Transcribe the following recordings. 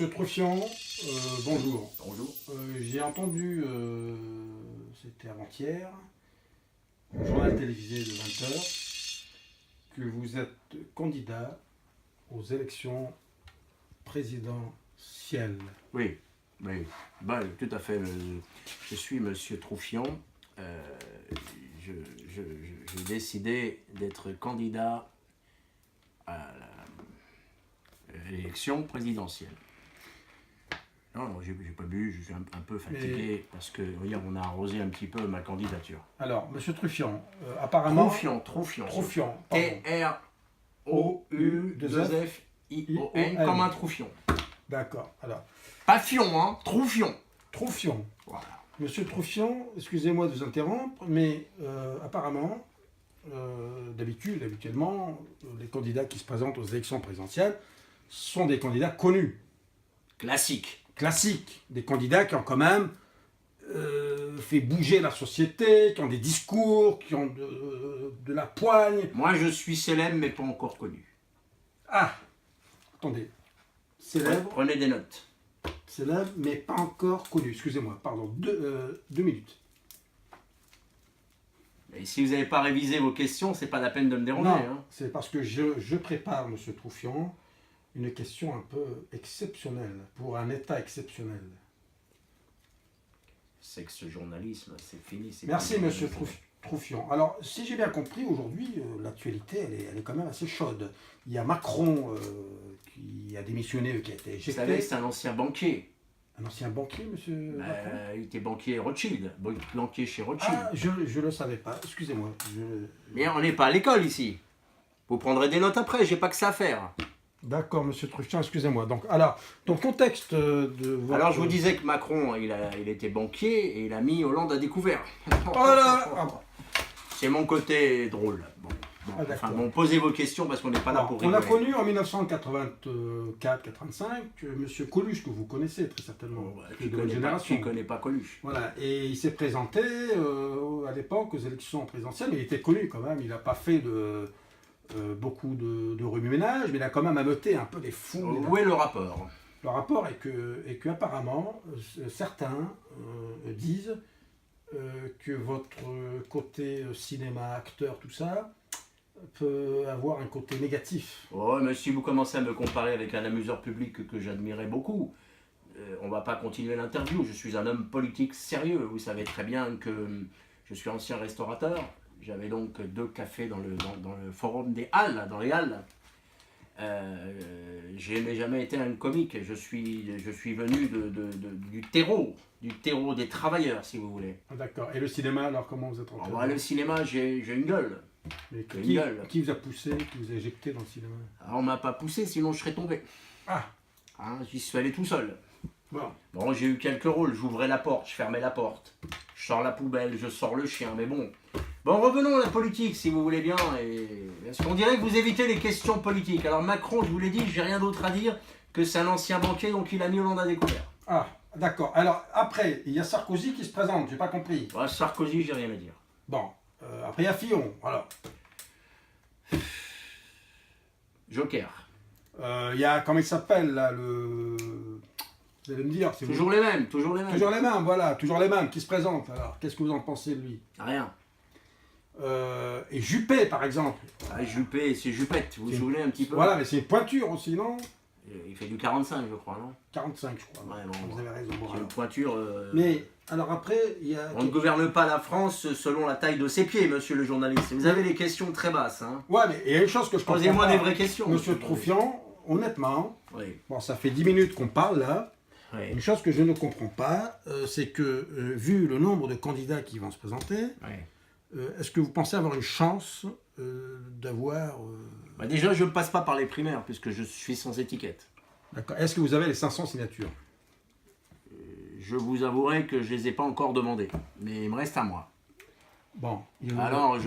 Monsieur Truffian, bonjour. Bonjour. J'ai entendu, c'était avant-hier, au journal télévisé de 20h, que vous êtes candidat aux élections présidentielles. Oui, oui. Ben, tout à fait. Je suis Monsieur Truffian. J'ai décidé d'être candidat à l'élection présidentielle. Non, j'ai pas bu, je suis un peu fatigué parce que, regarde, on a arrosé un petit peu ma candidature. Alors, Monsieur Truffian, apparemment... Truffian. T-R-O-U-2-F-I-O-N, comme un Truffion. D'accord, alors... Pas Fion, hein, Truffion. Truffian. Voilà. Monsieur Truffian, excusez-moi de vous interrompre, mais apparemment, habituellement, les candidats qui se présentent aux élections présidentielles sont des candidats connus. Classiques. Des candidats qui ont quand même fait bouger la société, qui ont des discours, qui ont de la poigne. Moi, je suis célèbre, mais pas encore connu. Ah, attendez. Célèbre, Prenez des notes. célèbre, mais pas encore connu. Excusez-moi, pardon, deux minutes. Et si vous n'avez pas révisé vos questions, c'est pas la peine de me déranger. Non, Hein. c'est parce que je prépare, Monsieur Truffian, une question un peu exceptionnelle, pour un État exceptionnel. C'est que ce journalisme, c'est fini. Merci, Monsieur Truffian. Alors, si j'ai bien compris, aujourd'hui, l'actualité, elle est quand même assez chaude. Il y a Macron qui a démissionné, qui a été Vous éjecté. savez, c'est un ancien banquier. Un ancien banquier, Monsieur Macron. Il était banquier Rothschild, banquier chez Rothschild. Ah, je ne le savais pas, excusez-moi. Mais on n'est pas à l'école ici. Vous prendrez des notes après, j'ai pas que ça à faire. D'accord, Monsieur Truffian, excusez-moi. Donc, alors, dans le contexte de votre... Alors, je vous disais que Macron, il était banquier et il a mis Hollande à découvert. Oh là C'est mon côté drôle. Bon, posez vos questions parce qu'on n'est pas là pour rigoler. On a connu en 1984-85 Monsieur Coluche, que vous connaissez très certainement, Qui de votre génération. ne connaît pas Coluche. Voilà, et il s'est présenté à l'époque aux élections présidentielles, mais il était connu quand même, il n'a pas fait beaucoup de remue-ménage, mais il a quand même ameuté un peu les foules. Où est le rapport? Le rapport est que apparemment, certains disent que votre côté cinéma, acteur, tout ça, peut avoir un côté négatif. Oh, mais si vous commencez à me comparer avec un amuseur public que j'admirais beaucoup, on va pas continuer l'interview. Je suis un homme politique sérieux. Vous savez très bien que je suis ancien restaurateur. J'avais donc 2 cafés dans le forum des Halles, dans les Halles. Je n'ai jamais été un comique. Je suis venu du terreau des travailleurs, si vous voulez. D'accord. Et le cinéma, alors comment vous êtes entré? Le cinéma, j'ai une gueule. Mais qui vous a poussé, qui vous a éjecté dans le cinéma? Alors, on m'a pas poussé, sinon je serais tombé. Ah. Hein, j'y suis allé tout seul. Bon, j'ai eu quelques rôles. J'ouvrais la porte, je fermais la porte. Je sors la poubelle, je sors le chien, mais bon. Bon, revenons à la politique, si vous voulez bien. Parce qu'on dirait que vous évitez les questions politiques. Alors Macron, je vous l'ai dit, j'ai rien d'autre à dire que c'est un ancien banquier, donc il a mis Hollande à découvert. Ah, d'accord. Alors, après, il y a Sarkozy qui se présente, j'ai pas compris. Ouais, Sarkozy, j'ai rien à dire. Bon, après il y a Fillon, alors. Joker. Il y a, comment il s'appelle, là, Vous allez me dire. Si toujours les mêmes. Toujours les mêmes, voilà, toujours les mêmes qui se présentent. Alors, qu'est-ce que vous en pensez de lui? Rien. Et Juppé, par exemple. Ah, Juppé, c'est Juppette, vous vous souvenez un petit peu? Voilà, mais c'est une pointure aussi, non? Il fait du 45, je crois, non? 45, je crois. Ouais, vous avez raison. C'est une pointure... Mais, alors après, il y a... On ne gouverne pas la France selon la taille de ses pieds, monsieur le journaliste. Vous avez des questions très basses, hein? Ouais, mais il y a une chose que je comprends pas. Posez-moi des vraies questions. Monsieur Truffian, honnêtement, oui. Bon, ça fait 10 minutes qu'on parle, là. Oui. Une chose que je ne comprends pas, c'est que, vu le nombre de candidats qui vont se présenter, est-ce que vous pensez avoir une chance d'avoir... Déjà, je ne passe pas par les primaires, puisque je suis sans étiquette. D'accord. Est-ce que vous avez les 500 signatures? Je vous avouerai que je ne les ai pas encore demandées, mais il me reste à moi. Bon. Alors,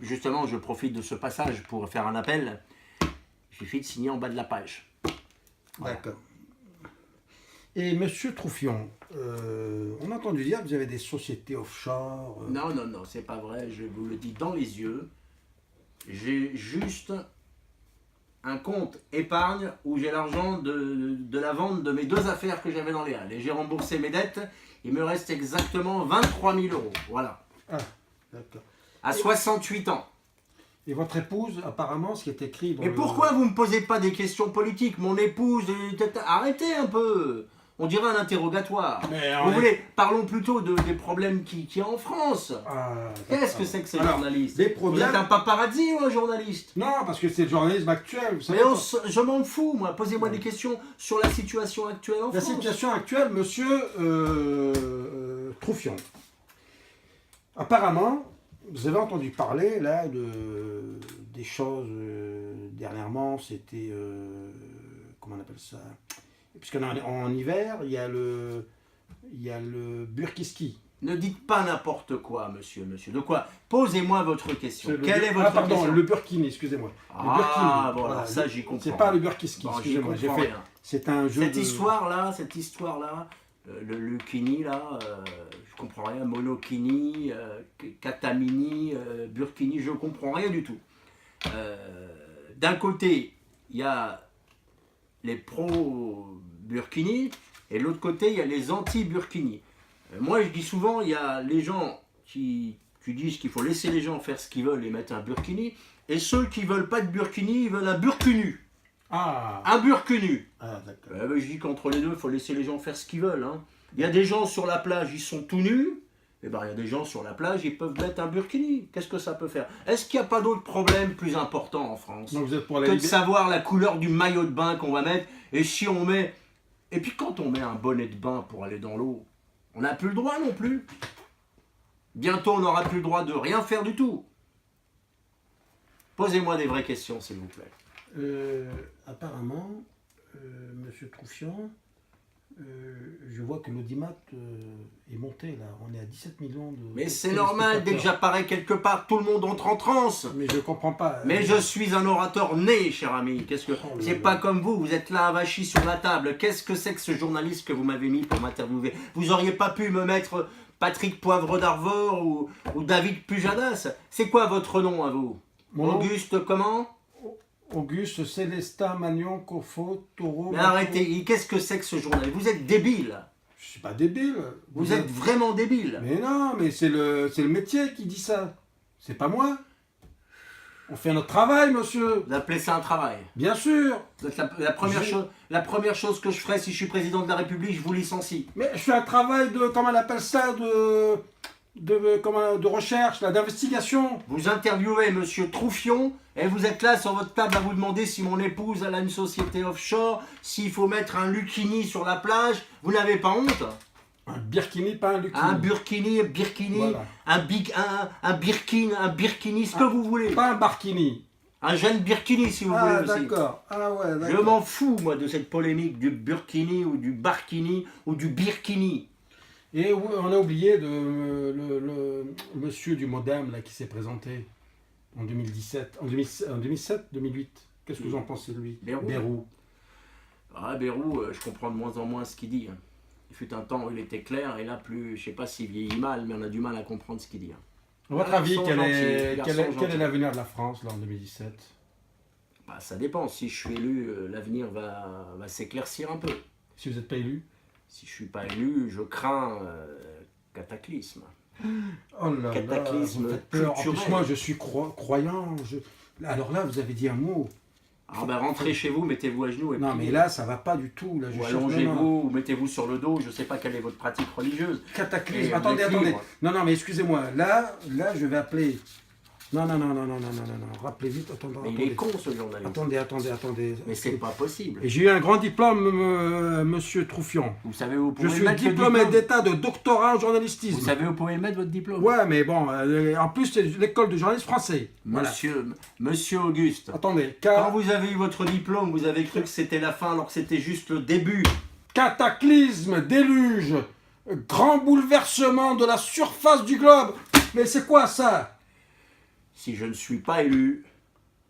justement, je profite de ce passage pour faire un appel. Il suffit de signer en bas de la page. Voilà. D'accord. Et Monsieur Truffian, on a entendu dire que vous avez des sociétés offshore. Non, c'est pas vrai. Je vous le dis dans les yeux. J'ai juste un compte épargne où j'ai l'argent de la vente de mes 2 affaires que j'avais dans les Halles. Et j'ai remboursé mes dettes. Il me reste exactement 23 000 euros. Voilà. Ah, d'accord. À 68 ans. Et votre épouse, apparemment, ce qui est écrit dans Et pourquoi vous ne me posez pas des questions politiques? Mon épouse, arrêtez un peu. On dirait un interrogatoire. Mais Vous voulez, parlons plutôt des problèmes qu'il y a en France. Qu'est-ce que c'est que ces journalistes? Des Vous problèmes... êtes un paparazzi ou un journaliste? Non, parce que c'est le journalisme actuel. Vous savez, Mais je m'en fous, moi. Posez-moi des questions sur la situation actuelle en la France. situation actuelle, monsieur Troufion. Apparemment, vous avez entendu parler là des choses dernièrement, c'était comment on appelle ça? Puisqu'en hiver, il y a le burkiski. Ne dites pas n'importe quoi, monsieur. De quoi? Posez-moi votre question. Quelle est votre pardon, question? le burkini, excusez-moi. Ah, burkini, voilà, ça j'y comprends. C'est pas le burkiski, Bon, excusez-moi. j'y comprends rien. C'est un jeu Cette histoire-là, le Lucchini, là, je comprends rien. Monokini, Katamini, Burkini, je comprends rien du tout. D'un côté, il y a les pro-Burkini, et de l'autre côté, il y a les anti-Burkini. Moi, je dis souvent, il y a les gens qui disent qu'il faut laisser les gens faire ce qu'ils veulent et mettre un Burkini, et ceux qui veulent pas de Burkini, ils veulent un Burkunu. Ah. Un Burkunu. Ah, d'accord. Je dis qu'entre les deux, il faut laisser les gens faire ce qu'ils veulent. Hein. Il y a des gens sur la plage, ils sont tout nus. Et ben, il y a des gens sur la plage, ils peuvent mettre un burkini. Qu'est-ce que ça peut faire? Est-ce qu'il n'y a pas d'autres problèmes plus importants en France Donc vous êtes pour la que de savoir la couleur du maillot de bain qu'on va mettre? Et si on met... Et puis quand on met un bonnet de bain pour aller dans l'eau, on n'a plus le droit non plus. Bientôt, on n'aura plus le droit de rien faire du tout. Posez-moi des vraies questions, s'il vous plaît. Apparemment, monsieur Troufion, je vois que l'audimat est monté là. On est à 17 millions de. Mais c'est normal, dès que j'apparais quelque part, tout le monde entre en transe. Mais je comprends pas. Mais je suis un orateur né, cher ami. Qu'est-ce que c'est pas comme vous êtes là avachi sur la table. Qu'est-ce que c'est que ce journaliste que vous m'avez mis pour m'interviewer? Vous auriez pas pu me mettre Patrick Poivre d'Arvor ou David Pujadas? C'est quoi votre nom à vous? Auguste comment? Auguste Célestin Magnon Cofo Taureau. Mais arrêtez, qu'est-ce que c'est que ce journaliste? Vous êtes débile. Je suis pas débile. Vous êtes vraiment débile. Mais non, mais c'est le métier qui dit ça. C'est pas moi. On fait notre travail, monsieur. Vous appelez ça un travail? Bien sûr. La première chose que je ferai si je suis président de la République, je vous licencie. Mais je fais un travail de, comment on appelle ça, de recherche, d'investigation. Vous interviewez monsieur Troufion et vous êtes là sur votre table à vous demander si mon épouse elle a une société offshore, s'il faut mettre un Lucchini sur la plage. Vous n'avez pas honte? Un Birkini, pas un Lucchini. Un Burkini, Voilà. un Birkini, ce que vous voulez. Pas un Barkini. Un jeune Birkini si vous voulez aussi. D'accord. Ah ouais, d'accord. Je m'en fous moi de cette polémique du Burkini ou du Barkini ou du Birkini. Et on a oublié le monsieur du Modem là, qui s'est présenté en 2017, en 2007, 2008. Qu'est-ce que vous en pensez de lui? Bayrou. Ah, Bayrou, je comprends de moins en moins ce qu'il dit. Hein. Il fut un temps où il était clair et là, plus, je sais pas s'il vieillit mal, mais on a du mal à comprendre ce qu'il dit. Hein. À votre avis, quel est l'avenir de la France là, en 2017? Bah, ça dépend. Si je suis élu, l'avenir va s'éclaircir un peu. Si vous n'êtes pas élu? Si je ne suis pas élu, je crains cataclysme. Oh là Cataclysme là, vous faites peur. En culturel. plus, moi, je suis croyant. Alors là, vous avez dit un mot. Ah ben rentrez chez vous, mettez-vous à genoux. Et non, puis, mais là, ça va pas du tout. Là, ou allongez-vous, ou mettez-vous sur le dos. Je ne sais pas quelle est votre pratique religieuse. Cataclysme. Et Attendez. libre. Non, mais excusez-moi. Là, je vais appeler. Non. Rappelez vite. Mais il est con ce journaliste. Attendez. Mais c'est pas possible. Et j'ai eu un grand diplôme, monsieur Troufion. Vous savez où vous Je pouvez suis mettre le diplômé diplôme d'état de doctorat en journalistisme. Vous savez où vous pouvez le mettre votre diplôme? Ouais, mais bon, en plus, c'est l'école de journalisme français. Voilà. Monsieur Auguste, Attendez, quand vous avez eu votre diplôme, vous avez cru que c'était la fin alors que c'était juste le début. Cataclysme, déluge, grand bouleversement de la surface du globe. Mais c'est quoi ça? Si je ne suis pas élu,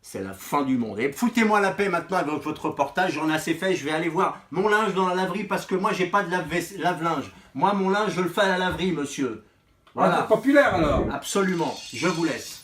c'est la fin du monde. Et foutez-moi la paix maintenant avec votre reportage, j'en ai assez fait, je vais aller voir mon linge dans la laverie parce que moi j'ai pas de lave-linge. Moi mon linge je le fais à la laverie monsieur. Voilà. Ah, populaire alors. Absolument, je vous laisse.